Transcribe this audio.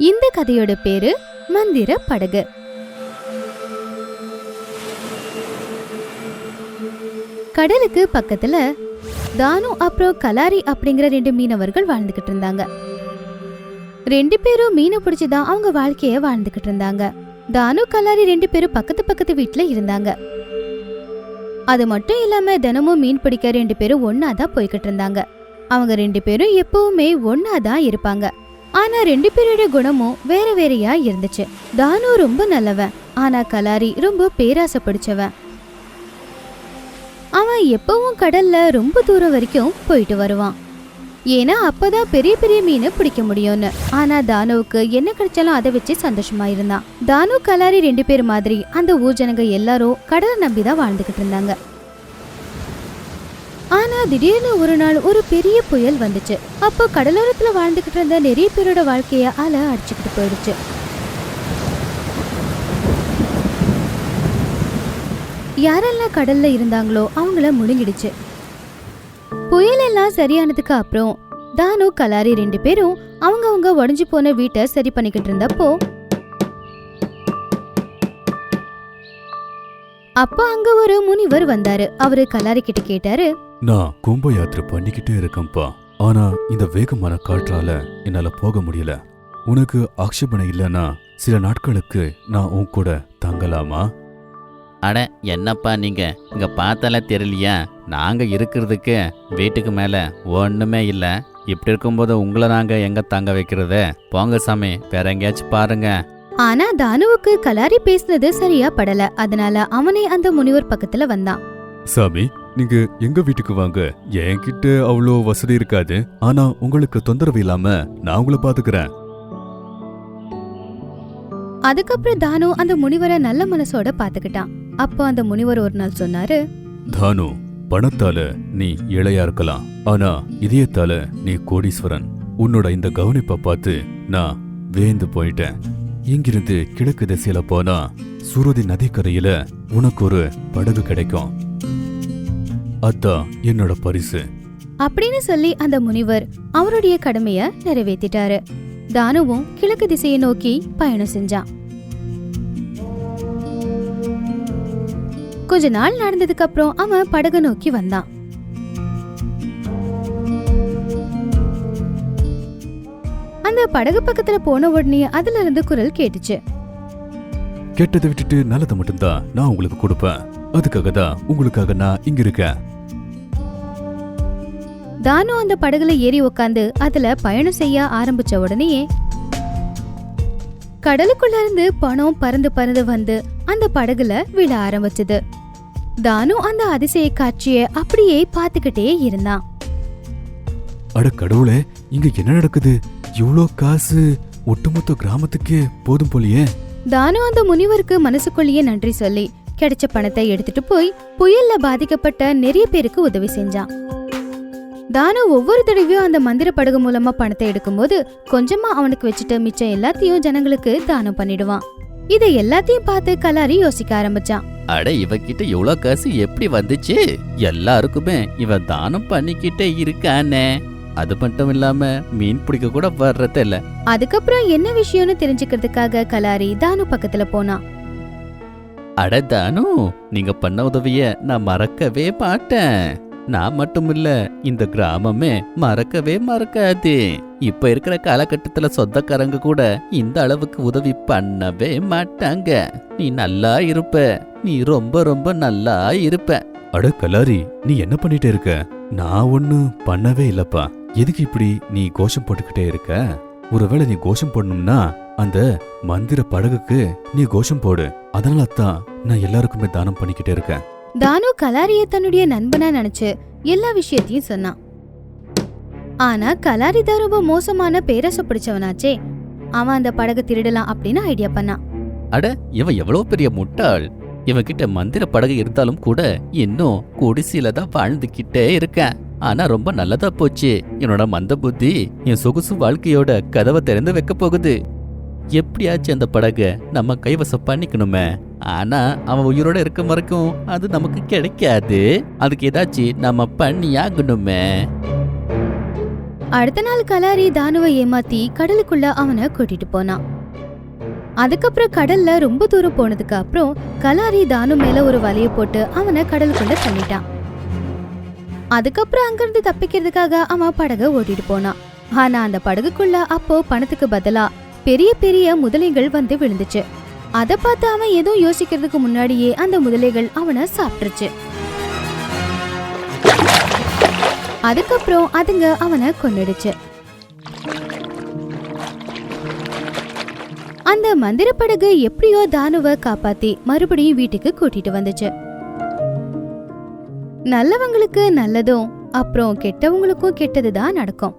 இந்த கதையோட பேரு மந்திர படகு. கடலுக்கு பக்கத்துல தானு அப்புறம் கலாரி அப்படிங்கிற 2 மீனவர்கள் வாழ்ந்துகிட்டு இருந்தாங்க. 2 பேரும் மீனை பிடிச்சுதான் அவங்க வாழ்க்கைய வாழ்ந்துகிட்டு இருந்தாங்க. தானு கலாரி 2 பேரும் பக்கத்து பக்கத்து வீட்டுல இருந்தாங்க. அது மட்டும் இல்லாம தினமும் மீன் பிடிக்க 2 பேரும் ஒன்னாதான் போய்கிட்டு இருந்தாங்க. அவங்க 2 பேரும் எப்பவுமே ஒன்னாதான் இருப்பாங்க. ஆனா 2 பேரோட குணமும் வேற வேறையா இருந்துச்சு. தானு ரொம்ப நல்லவன், ஆனா கலாரி ரொம்ப பேராசை பிடிச்சவன். அவன் எப்பவும் கடல்ல ரொம்ப தூரம் வரைக்கும் போயிட்டு வருவான், ஏன்னா அப்பதான் பெரிய பெரிய மீனை பிடிக்க முடியும்னு. ஆனா தானுவுக்கு என்ன கிடைச்சாலும் அதை வச்சு சந்தோஷமா இருந்தான். தானு கலாரி 2 பேர் மாதிரி அந்த ஊர் ஜனங்க எல்லாரும் கடலை நம்பிதான் வாழ்ந்துகிட்டு இருந்தாங்க. ஆனா திடீர்னு ஒரு நாள் ஒரு பெரிய புயல் வந்துச்சு. அப்போ கடலோரத்துல வாழ்ந்துகிட்டு இருந்த நிறைய பேரோட வாழ்க்கைய அலை அடிச்சுக்கிட்டு போயிடுச்சு. யாரெல்லாம் கடல்ல இருந்தாங்களோ அவங்கள முழுங்கிடுச்சு. புயல் எல்லாம் சரியானதுக்கு அப்புறம் தானு கலாரி 2 பேரும் அவங்க உடைஞ்சு போன வீட்டை சரி பண்ணிக்கிட்டு இருந்தப்போ அப்போ அங்க ஒரு முனிவர் வந்தாரு. அவரு கலாரி கிட்ட கேட்டாரு, நான் கும்ப யாத்திரை பண்ணிக்கிட்டே இருக்கேன்ப்பா, ஆனா இந்த வேகமான காற்றால என்னால போக முடியல. உனக்கு ஆக்ஷேபனை இல்லைன்னா சில நாட்களுக்கு நான் உன் கூட தங்கலாமா? அட என்னப்பா நீங்க இங்க பார்த்தாலே தெரியலையா, நாங்க இருக்கிறதுக்கு வீட்டுக்கு மேல ஒண்ணுமே இல்ல. இப்படி இருக்கும்போது உங்களை நாங்க எங்க தங்க வைக்கிறது? போங்க சாமி, வேற எங்கேயாச்சும் பாருங்க. ஆனா தானுவுக்கு கலாரி பேசினது சரியா படல. அதனால அவனே அந்த முனிவர் பக்கத்துல வந்தான். சாமி, நீங்க எங்க வீட்டுக்கு வாங்க. என்கிட்ட அவ்வளோ வசதி இருக்காது, ஆனா உங்களுக்கு தொந்தரவு இல்லாம நான் உங்களை பாத்துக்கிறேன். அதுக்கப்புறம் தானு அந்த முனிவரை நல்ல மனசோட பாத்துக்கிட்டான். அப்போ அந்த முனிவர் ஒரு நாள் சொன்னாரு, தானு, பணத்தால நீ ஏழையா இருக்கலாம், ஆனா இதயத்தால நீ கோடீஸ்வரன். உன்னோட இந்த கவனிப்பை பார்த்து நான் வேந்து போயிட்டேன். இங்கிருந்து கிழக்கு திசையில போனா சுருதி நதிக்கரையில உனக்கு ஒரு படகு கிடைக்கும். அதான் என்னோட பரிசு அப்படின்னு சொல்லி அந்த முனிவர் அவருடைய கடமைய நிறைவேற்றிட்டாரு. தானுவும் கிழக்கு திசையை நோக்கி பயணம் செஞ்சான். கொஞ்ச நாள் நடந்ததுக்கு அப்புறம் அவன் படகு நோக்கி வந்தான். அந்த படகு பக்கத்துல போன உடனே அதுல இருந்து குரல் கேட்டுச்சு, கெட்டதை விட்டுட்டு நல்லதை மட்டும்தான் நான் உங்களுக்கு கொடுப்பேன். அதுக்காக தான் உங்களுக்காக நான் இங்க இருக்கேன். தானு அந்த படகுல ஏறி உக்காந்து அதுல பயணம் செய்ய ஆரம்பிச்ச உடனேயே கடலுக்குள்ள இருந்து பணம் பறந்து பறந்து வந்து அந்த படகுல விழ ஆரம்பிச்சது. தானு அந்த அதிசய காட்சிய அப்படியே பாத்துக்கிட்டே இருந்தான். அட கடவுளே, இங்க என்ன நடக்குது? இவ்ளோ காசு ஒட்டுமொத்த கிராமத்துக்கே போதும் போலியே. தானு அந்த முனிவருக்கு மனசுக்குள்ளேயே நன்றி சொல்லி கிடைச்ச பணத்தை எடுத்துட்டு போய் புயல்ல பாதிக்கப்பட்ட நிறைய பேருக்கு உதவி செஞ்சான். தானு ஒவ்வொரு தடவையும் அந்த மந்திர படகு மூலமா பணத்தை எடுக்கும்போது கொஞ்சமா அவனுக்கு வச்சுட்டு மிச்சம் எல்லாத்தையும் ஜனங்களுக்கு தானம் பண்ணிடுவான். இதை எல்லாத்தையும் பார்த்து கலாரி யோசிக்க ஆரம்பிச்சான். அட இவகிட்ட இவ்வளோ காசு எப்படி வந்துச்சு? எல்லாருக்குமே இவ தானம் பண்ணிக்கிட்டே இருக்கானே. அது மட்டும் இல்லாம மீன் பிடிக்க கூட வர்றதில்ல. அதுக்கப்புறம் என்ன விஷயம்னு தெரிஞ்சுக்கிறதுக்காக கலாரி தானு பக்கத்துல போனான். அட தானு, நீங்க பண்ண உதவிய நான் மறக்கவே மாட்டேன். நான் மட்டும் இல்ல, இந்த கிராமமே மறக்கவே மறக்காது. இப்ப இருக்கிற காலகட்டத்துல சொந்தக்காரங்க கூட இந்த அளவுக்கு உதவி பண்ணவே மாட்டாங்க. நீ நல்லா இருப்ப, நீ ரொம்ப ரொம்ப நல்லா இருப்ப. அட கலாரி, நீ என்ன பண்ணிட்டே இருக்க? நான் ஒன்னும் பண்ணவே இல்லப்பா. எதுக்கு இப்படி நீ கோஷம் போட்டுக்கிட்டே இருக்க? ஒருவேளை நீ கோஷம் போடணும்னா அந்த மந்திர படகுக்கு நீ கோஷம் போடு. அதனால தான் நான் எல்லாருக்குமே தானம் பண்ணிக்கிட்டே இருக்கேன். தானு கலாரிய தன்னுடைய நண்பனா நினைச்சு எல்லா விஷயத்தையும் சொன்னான். ஆனா கலாரி தான் ரொம்ப மோசமான பேரசை பிடிச்சவனாச்சே. அவன் அந்த படகு திருடலாம் அப்படின்னு ஐடியா பண்ணான். அட இவன் எவ்வளவு பெரிய முட்டாள்! இவன்கிட்ட மந்திர படகு இருந்தாலும் கூட இன்னும் குடிசையில தான் வாழ்ந்துகிட்டே இருக்கேன். ஆனா ரொம்ப நல்லதா போச்சு. என்னோட மந்த புத்தி என் சொகுசு வாழ்க்கையோட கதவை திறந்து வைக்க போகுது. எப்படியாச்சும் அந்த படகை நம்ம கைவசம் பண்ணிக்கணுமே. ஆனா அவன் உயிரோட இருக்க வரைக்கும் அது நமக்கு கிடைக்காது. அதுக்கு ஏதாச்சும் நம்ம பண்ணியாகணுமே. அடுத்த நாள் கலாரி தானுவை ஏமாத்தி கடலுக்குள்ள அவனை கூட்டிட்டு போனான். அதுக்கப்புறம் கடல்ல ரொம்ப தூரம் போனதுக்கு அப்புறம் கலாரி தானு மேல ஒரு வலைய போட்டு அவனை கடலுக்குள்ள தள்ளிட்டான். அதுக்கப்புறம் அங்கிருந்து தப்பிக்கிறதுக்காக அவன் படகை ஓட்டிட்டு போனான். ஆனா அந்த படகுக்குள்ள அப்போ பணத்துக்கு பதிலா பெரிய பெரிய முதலைகள் வந்து விழுந்துச்சு. அத பார்த்து அவன் ஏதோ யோசிக்கிறதுக்கு முன்னாடியே அந்த முதலைகள் அவனை சாப்பிட்டுருச்சு. அதுக்கப்புறம் அதுங்க அவனை கொன்னுடுச்சு. அந்த மந்திர படகு எப்படியோ தானுவை காப்பாத்தி மறுபடியும் வீட்டுக்கு கூட்டிட்டு வந்துச்சு. நல்லவங்களுக்கு நல்லதும் அப்புறம் கெட்டவங்களுக்கும் கெட்டதுதான் நடக்கும்.